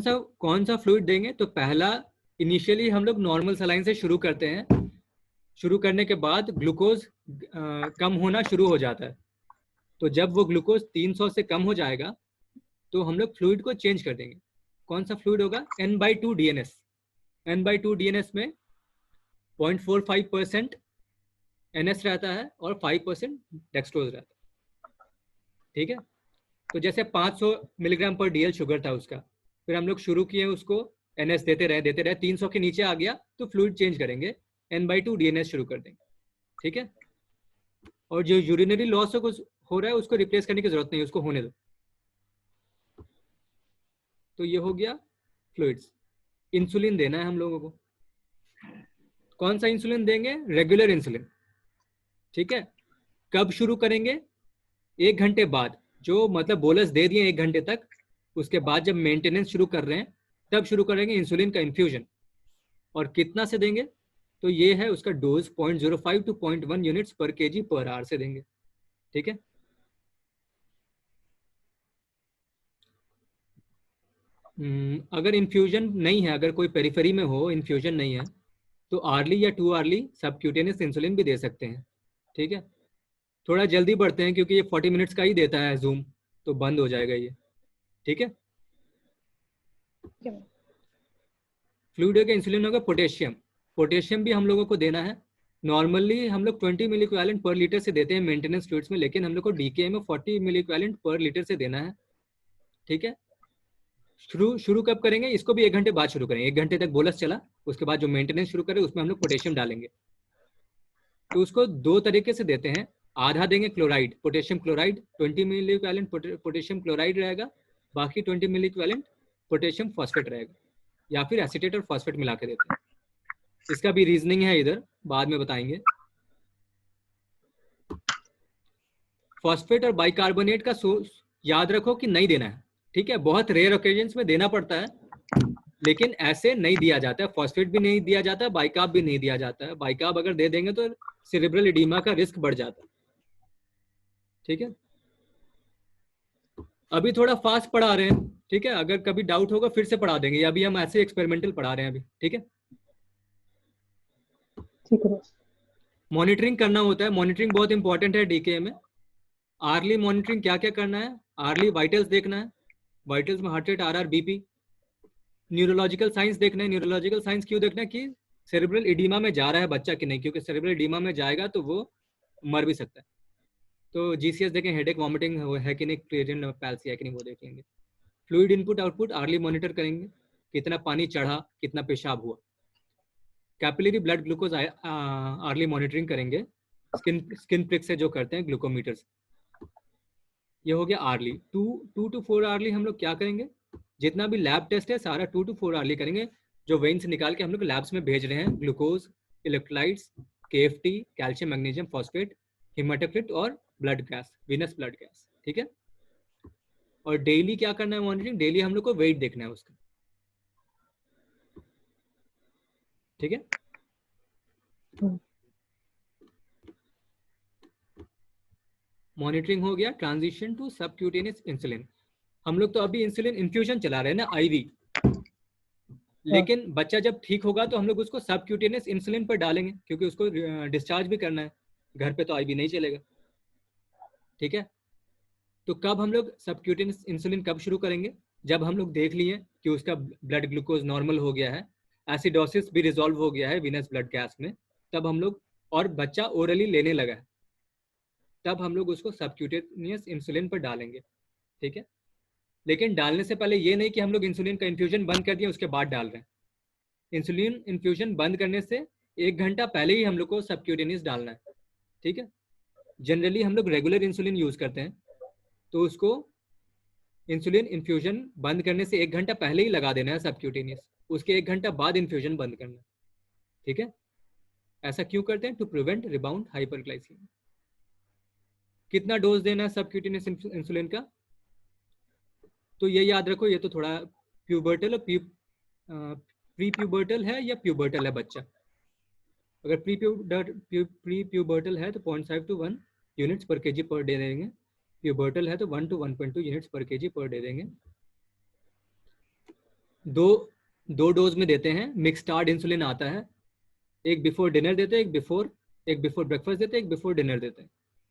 सा फ्लूइड देंगे, तो पहला इनिशियली हम लोग नॉर्मल सलाइन से शुरू करते हैं, शुरू करने के बाद ग्लूकोज कम होना शुरू हो जाता है। तो जब वो ग्लूकोज 300 से कम हो जाएगा तो हम लोग फ्लूइड को चेंज कर देंगे। कौन सा फ्लूइड होगा? N/2 DNS। N/2 DNS में 0.45% NS रहता है और 5% डेक्सट्रोज रहता है। ठीक है, तो जैसे 500 मिलीग्राम पर DL शुगर था उसका, फिर हम लोग शुरू किए उसको NS देते रहे 300 के नीचे आ गया तो फ्लूइड चेंज करेंगे, N/2 DNS शुरू कर देंगे। ठीक है, और जो यूरिनरी लॉस हो रहा है उसको रिप्लेस करने की जरूरत नहीं, उसको होने दो। तो ये हो गया फ्लूइड्स। इंसुलिन देना है हम लोगों को। कौन सा इंसुलिन देंगे? Regular insulin. ठीक है, कब शुरू करेंगे? 1 घंटे बाद, जो मतलब बोलस दे दिए 1 घंटे तक, उसके बाद जब मेंटेनेंस शुरू कर रहे हैं तब शुरू करेंगे इंसुलिन का इन्फ्यूजन। और कितना से देंगे? तो ये है उसका डोज 0.05 to 0.1 यूनिट्स पर kg पर आवर से देंगे। ठीक है, अगर इन्फ्यूजन नहीं है, अगर कोई पेरिफेरी में हो, इन्फ्यूजन नहीं है, तो आर्ली या 2 आर्ली सबक्यूटेनियस इंसुलिन भी दे सकते हैं। ठीक है, थोड़ा जल्दी बढ़ते हैं क्योंकि ये 40 मिनट्स का ही देता है जूम, तो बंद हो जाएगा ये। ठीक है, ठीक है मैम। फ्लूइड का इंसुलिन होगा पोटेशियम। पोटेशियम भी हम लोगों को देना है। नॉर्मली हम लोग 20 मिली इक्विवेलेंट पर लीटर से देते हैं मेंटेनेंस फ्लूइड्स में, लेकिन हम लोग को डीके में 40 मिली इक्विवेलेंट पर लीटर से देना है। ठीक है, शुरू कब करेंगे? इसको भी 1 घंटे बाद शुरू करेंगे। 1 घंटे तक बोलस चला, उसके बाद जो मेंटेनेंस शुरू करें उसमें हम लोग पोटेशियम डालेंगे। तो उसको 2 तरीके से देते हैं। आधा देंगे क्लोराइड, पोटेशियम क्लोराइड, 20 मिली इक्विवेलेंट पोटेशियम क्लोराइड रहेगा, बाकी 20 मिली इक्विवेलेंट पोटेशियम फॉस्फेट रहेगा, या फिर एसीटेट और फॉस्फेट मिला के देते हैं। इसका भी रीजनिंग है इधर, बाद में बताएंगे। फॉस्फेट और बाइकार्बोनेट का याद रखो कि नहीं देना है। ठीक है, बहुत रेयर ओकेजन्स में देना पड़ता है, लेकिन ऐसे नहीं दिया जाता है। फॉस्फेट भी नहीं दिया जाता है, बाइकार्ब भी नहीं दिया जाता है। बाइकार्ब अगर दे देंगे तो सेरेब्रल एडिमा का रिस्क बढ़ जाता है। ठीक है, अभी थोड़ा फास्ट पढ़ा रहे हैं। ठीक है, अगर कभी डाउट होगा फिर से पढ़ा देंगे, अभी हम ऐसे एक्सपेरिमेंटल पढ़ा रहे हैं अभी। ठीक है, ठीक है। मॉनिटरिंग करना होता है। मॉनिटरिंग बहुत इंपॉर्टेंट है डीके में। आर्ली मॉनिटरिंग क्या क्या करना है? आर्ली वाइटल्स देखना है, वाइटल्स में heart rate, RR, BP. Neurological science देखना है। न्यूरोलॉजिकल साइंस क्यों देखना है? कि सेरेब्रल एडिमा में जा रहा है बच्चा कि नहीं, क्योंकि सेरेब्रल एडिमा में जाएगा तो वो मर भी सकता है। तो जीसीएस देखें, हेडेक, वॉमिटिंग है कि नहीं, क्रिएटिन पैल्सी है कि नहीं, वो देख लेंगे। Fluid input output early monitor करेंगे, कितना पानी चढ़ा, कितना पेशाब हुआ। Capillary blood glucose early monitoring करेंगे, स्किन प्रिक से जो करते हैं ग्लूकोमीटर से। ये हो गया आर्ली। 2 to 4 आर्ली हम लोग क्या करेंगे? जितना भी लैब टेस्ट है सारा 2 to 4 आर्ली करेंगे, जो वेन से निकाल के हम लोग लैब्स में भेज रहे हैं। Glucose, electrolytes, KFT, calcium, magnesium, phosphate, haematocrit और blood gas, venous blood gas. ठीक है, और डेली क्या करना है मॉनिटरिंग? डेली हम लोग को वेट देखना है उसका। ठीक है, मॉनिटरिंग हो गया। Transition to subcutaneous insulin. हम लोग तो अभी इंसुलिन इन्फ्यूजन चला रहे हैं ना, IV, लेकिन बच्चा जब ठीक होगा तो हम लोग उसको सबक्यूटेनियस इंसुलिन पर डालेंगे, क्योंकि उसको डिस्चार्ज भी करना है, घर पे तो IV नहीं चलेगा। ठीक है, तो कब हम लोग सबक्यूटेनियस इंसुलिन कब शुरू करेंगे? जब हम लोग देख लिए कि उसका ब्लड ग्लूकोज नॉर्मल हो गया है, एसिडोसिस भी रिजॉल्व हो गया है विनस ब्लड गैस में, तब हम लोग, और बच्चा ओरली लेने लगा है, तब हम लोग उसको सबक्यूटेनियस इंसुलिन पर डालेंगे। ठीक है, लेकिन डालने से पहले ये नहीं कि हम लोग इंसुलिन का इन्फ्यूजन बंद कर दिया उसके बाद डाल रहे हैं। इंसुलिन इन्फ्यूजन बंद करने से 1 घंटा पहले ही हम लोग को सबक्यूटेनियस डालना है। ठीक है, जनरली हम लोग रेगुलर इंसुलिन यूज करते हैं, तो उसको इंसुलिन इन्फ्यूजन बंद करने से 1 घंटा पहले ही लगा देना है सबक्यूटेनियस, उसके 1 घंटा बाद इन्फ्यूजन बंद करना है। ठीक है, ऐसा क्यों करते हैं? To prevent rebound hyperglycaemia. कितना डोज देना है सबक्यूटेनियस इंसुलिन का? तो ये याद रखो, ये तो थोड़ा प्यूबर्टल और प्री प्यूबर्टल है या प्यूबर्टल है बच्चा। अगर प्री प्यूबर्टल है तो 0.5 to 1 यूनिट्स पर kg पर डे देंगे। प्यूबर्टल है तो 1 to 1.2 यूनिट्स पर kg पर डे देंगे। दो डोज में देते हैं। मिक्सटार्ड इंसुलिन आता है, एक बिफोर डिनर देते हैं, एक बिफोर ब्रेकफास्ट देते हैं, एक बिफोर डिनर देते हैं,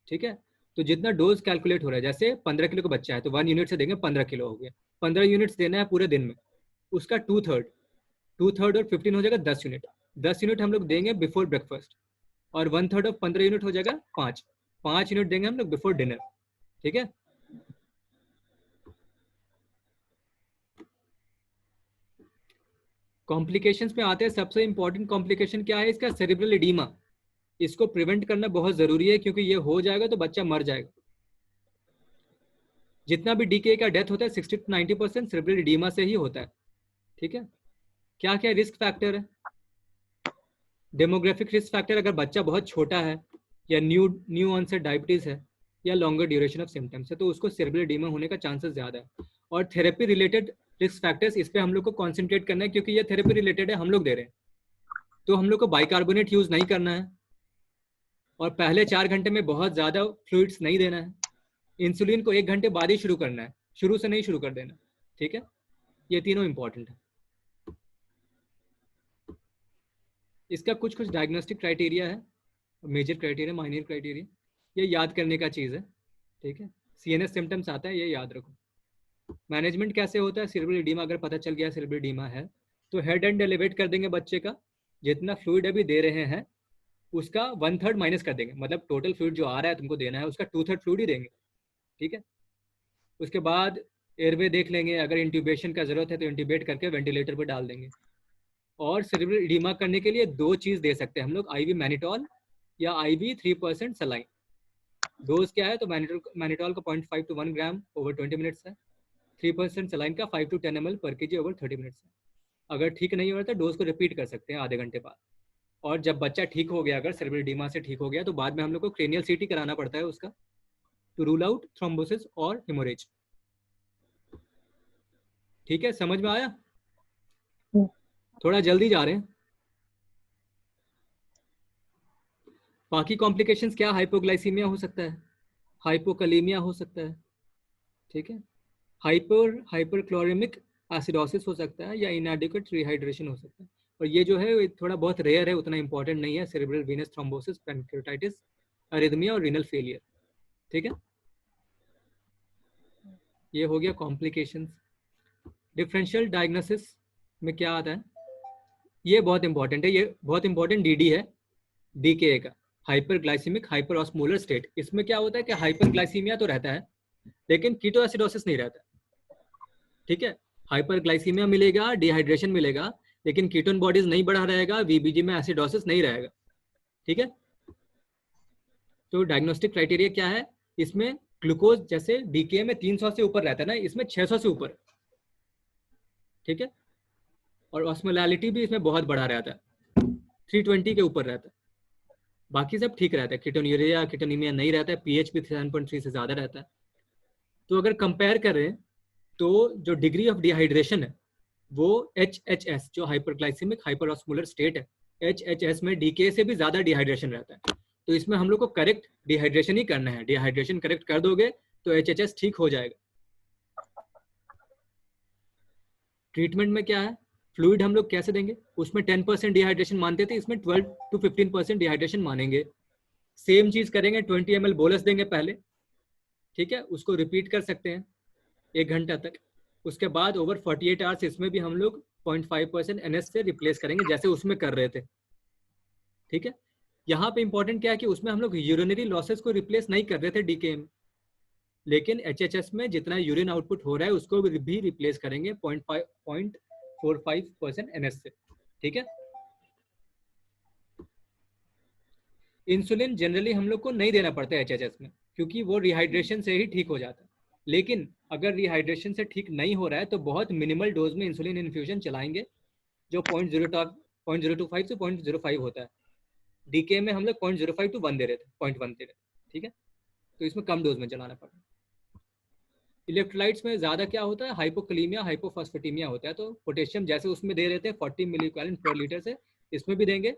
ठीक है। तो जितना डोज कैलकुलेट हो रहा है, जैसे 15 किलो का बच्चा है तो 1 यूनिट से देंगे 15 किलो हो गया, 15 यूनिट्स देना है पूरे दिन में, उसका टू थर्ड और 15 हो जाएगा 10 यूनिट। 10 यूनिट हम लोग देंगे बिफोर ब्रेकफास्ट, और 1/3 ऑफ 15 यूनिट हो जाएगा 5 यूनिट देंगे हम लोग बिफोर डिनर, ठीक है। कॉम्प्लिकेशंस में आते हैं। सबसे इंपॉर्टेंट कॉम्प्लिकेशन क्या है इसका? Cerebral edema. इसको प्रिवेंट करना बहुत जरूरी है, क्योंकि ये हो जाएगा तो बच्चा मर जाएगा। जितना भी डीके का डेथ होता है 60 to 90% सेरिब्रल एडीमा से ही होता है, ठीक है। क्या क्या रिस्क फैक्टर है? डेमोग्राफिक रिस्क फैक्टर, अगर बच्चा बहुत छोटा है या न्यू ऑनसेट डायबिटीज है या लॉन्गर ड्यूरेशन ऑफ सिम्टम्स है तो उसको सेरिब्रल एडीमा होने का चांसेस ज्यादा है। और थेरेपी रिलेटेड रिस्क फैक्टर्स, इस पे हम लोग को कॉन्सेंट्रेट करना है, क्योंकि ये थेरेपी रिलेटेड है, हम लोग दे रहे हैं, तो हम लोग को बाइकार्बोनेट यूज नहीं करना है, और पहले 4 घंटे में बहुत ज्यादा फ्लूइड्स नहीं देना है। इंसुलिन को 1 घंटे बाद ही शुरू करना है, शुरू से नहीं शुरू कर देना, ठीक है। ये तीनों इंपॉर्टेंट है। इसका कुछ कुछ डायग्नोस्टिक क्राइटेरिया है, मेजर क्राइटेरिया, माइनर क्राइटेरिया, ये याद करने का चीज़ है, ठीक है। सीएनएस सिम्टम्स आता है, ये याद रखो। मैनेजमेंट कैसे होता है? सेरिब्रल एडीमा अगर पता चल गया सेरिब्रल एडीमा है तो हेड एंड एलिवेट कर देंगे बच्चे का, जितना फ्लूइड अभी दे रहे हैं उसका 1/3 माइनस कर देंगे, मतलब टोटल फ्लूइड जो आ रहा है तुमको देना है उसका 2/3 फ्लूइड ही देंगे, ठीक है। उसके बाद एयरवे देख लेंगे, अगर इंट्यूबेशन का जरूरत है तो इंट्यूबेट करके वेंटिलेटर पर डाल देंगे। और सेरिब्रल एडीमा करने के लिए 2 चीज़ दे सकते हैं हम लोग, आईवी मैनिटॉल या आईवी 3% सलाइन। डोज क्या है? तो मैनिटॉल का 0.5 to 1 ग्राम ओवर 20 मिनट्स है, 3% सलाइन का 5 to 10 ml पर केजी ओवर 30 मिनट्स है। अगर ठीक नहीं हो रहा तो डोज को रिपीट कर सकते हैं आधे घंटे बाद। और जब बच्चा ठीक हो गया, अगर सेरिब्रल एडीमा से ठीक हो गया, तो बाद में हम लोग को क्रेनियल सीटी कराना पड़ता है उसका, टू रूल आउट थ्रोम्बोसिस और हेमोरेज, ठीक है। समझ में आया? थोड़ा जल्दी जा रहे हैं। बाकी कॉम्प्लिकेशंस क्या? हाइपोग्लाइसीमिया हो सकता है, हाइपोकलीमिया हो सकता है, ठीक है। हाइपरक्लोरेमिक एसिडोसिस हो सकता है, या इनएडिक्वेट रिहाइड्रेशन हो सकता है। और ये जो है थोड़ा बहुत रेयर है, उतना इंपॉर्टेंट नहीं है। Cerebral venous thrombosis, pancreatitis, arrhythmia और रीनल फेलियर, ठीक है। ये हो गया कॉम्प्लिकेशंस। डिफरेंशियल डायग्नोसिस में क्या आता है? ये बहुत इंपॉर्टेंट है, ये बहुत इंपॉर्टेंट डीडी है डीके का, हाइपरग्लाइसीमिक हाइपर ऑस्मोलर स्टेट। इसमें क्या होता है कि हाइपरग्लाइसीमिया तो रहता है लेकिन कीटोएसिडोसिस नहीं रहता, ठीक है। हाइपरग्लाइसीमिया मिलेगा, डिहाइड्रेशन मिलेगा, लेकिन कीटोन बॉडीज नहीं बढ़ा रहेगा, वीबीजी में एसिडोसिस नहीं रहेगा, ठीक है। तो डायग्नोस्टिक क्राइटेरिया क्या है? इसमें ग्लूकोज जैसे डीके में 300 से ऊपर रहता है ना, इसमें 600 से ऊपर, ठीक है। और ऑस्मोलैलिटी भी इसमें बहुत बढ़ा रहता है, 320 के ऊपर रहता है। बाकी सब ठीक रहता है, कीटोन्यूरिया कीटोनीमिया नहीं रहता है, पीएच भी 7.3 से ज्यादा रहता है। तो अगर कंपेयर करें तो जो डिग्री ऑफ डिहाइड्रेशन है वो HHS, जो हाइपरग्लाइसेमिक हाइपर ऑस्मोलर स्टेट है, HHS में डीके से भी ज्यादा डिहाइड्रेशन रहता है। तो इसमें हम लोग को करेक्ट डिहाइड्रेशन ही करना है। डिहाइड्रेशन करेक्ट कर दोगे तो HHS ठीक हो जाएगा। ट्रीटमेंट में क्या है? फ्लूइड हम लोग कैसे देंगे? उसमें 10% डिहाइड्रेशन मानते थे, इसमें 12 to 15% डिहाइड्रेशन मानेंगे। सेम चीज करेंगे, 20 ml बोलस देंगे पहले, ठीक है। उसको रिपीट कर सकते हैं 1 घंटा तक। उसके बाद ओवर 48 आवर्स इसमें भी हम लोग 0.5% NS से रिप्लेस करेंगे, जैसे उसमें कर रहे थे, ठीक है। यहाँ पे इंपॉर्टेंट क्या है कि उसमें हम लोग यूरिनरी लॉसेस को रिप्लेस नहीं कर रहे थे डीके में, लेकिन HHS में जितना यूरिन आउटपुट हो रहा है उसको भी रिप्लेस करेंगे 0.45% NS से, ठीक है। इंसुलिन जनरली हम लोग को नहीं देना पड़ता है HHS में, क्योंकि वो रिहाइड्रेशन से ही ठीक हो जाता है। लेकिन अगर रिहाइड्रेशन से ठीक नहीं हो रहा है तो बहुत मिनिमल डोज में इंसुलिन इन्फ्यूजन चलाएंगे, जो 0.025 से 0.05 होता है। डीके में हम लोग 0.05 to 1 दे रहे थे, 0.1 दे रहे थे, ठीक है। तो इसमें कम डोज में चलाना पड़ता है। इलेक्ट्रोलाइट्स में ज्यादा क्या होता है? हाइपोकलीमिया हाइपोफॉस्फेटीमिया होता है। तो पोटेशियम जैसे उसमें दे रहे थे 40 मिलीक्वालिन पर लीटर से, इसमें भी देंगे।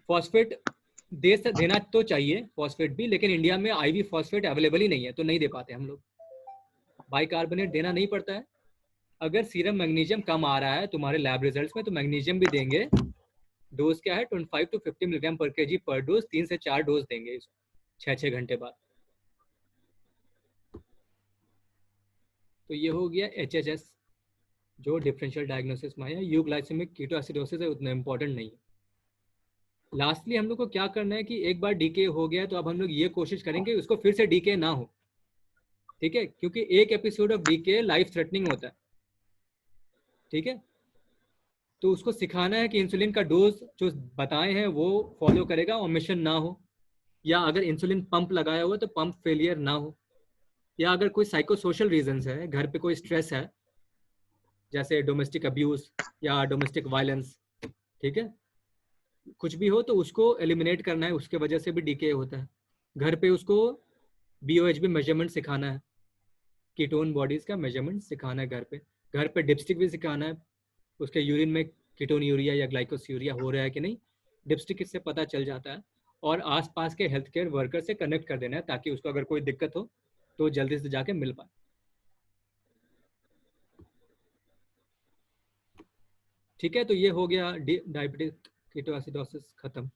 फॉस्फेट देना तो चाहिए फॉस्फेट भी, लेकिन इंडिया में आईवी फॉस्फेट अवेलेबल ही नहीं है तो नहीं दे पाते हम लोग। बाइकार्बोनेट देना नहीं पड़ता है। अगर सीरम मैग्नीशियम कम आ रहा है तुम्हारे लैब रिजल्ट्स में तो मैग्नीशियम भी देंगे, डोज क्या है 25 to 50 मिलीग्राम पर केजी पर डोज, 3 से 4 डोज देंगे 6 घंटे बाद। तो ये हो गया HHS जो डिफरेंशियल डायग्नोसिस में है। यूग्लाइसेमिक कीटोएसिडोसिस है, उतना इंपॉर्टेंट नहीं है। लास्टली हम लोग को क्या करना है कि एक बार डीके हो गया तो अब हम लोग ये कोशिश करेंगे उसको फिर से डीके ना हो, ठीक है, क्योंकि एक episode of DK life threatening होता है, ठीक है। तो उसको सिखाना है कि इंसुलिन का डोज जो बताए हैं वो फॉलो करेगा, ओमिशन ना हो, या अगर इंसुलिन पंप लगाया हुआ तो पंप फेलियर ना हो, या अगर कोई साइको सोशल रीजंस है, घर पे कोई स्ट्रेस है जैसे डोमेस्टिक अब्यूज या डोमेस्टिक वायलेंस, ठीक है, कुछ भी हो तो उसको एलिमिनेट करना है, उसके वजह से भी डीके होता है। घर पे उसको BOHB मेजरमेंट सिखाना है, कीटोन बॉडीज का मेजरमेंट सिखाना है घर पे डिप्स्टिक भी सिखाना है, उसके यूरिन में कीटोन यूरिया या ग्लाइकोस्यूरिया हो रहा है कि नहीं, डिप्स्टिक इससे पता चल जाता है। और आसपास के हेल्थ केयर वर्कर से कनेक्ट कर देना है ताकि उसको अगर कोई दिक्कत हो तो जल्दी से जाके मिल पाए। ठीक है, तो ये हो गया डायबिटिक कीटोएसिडोसिस खत्म।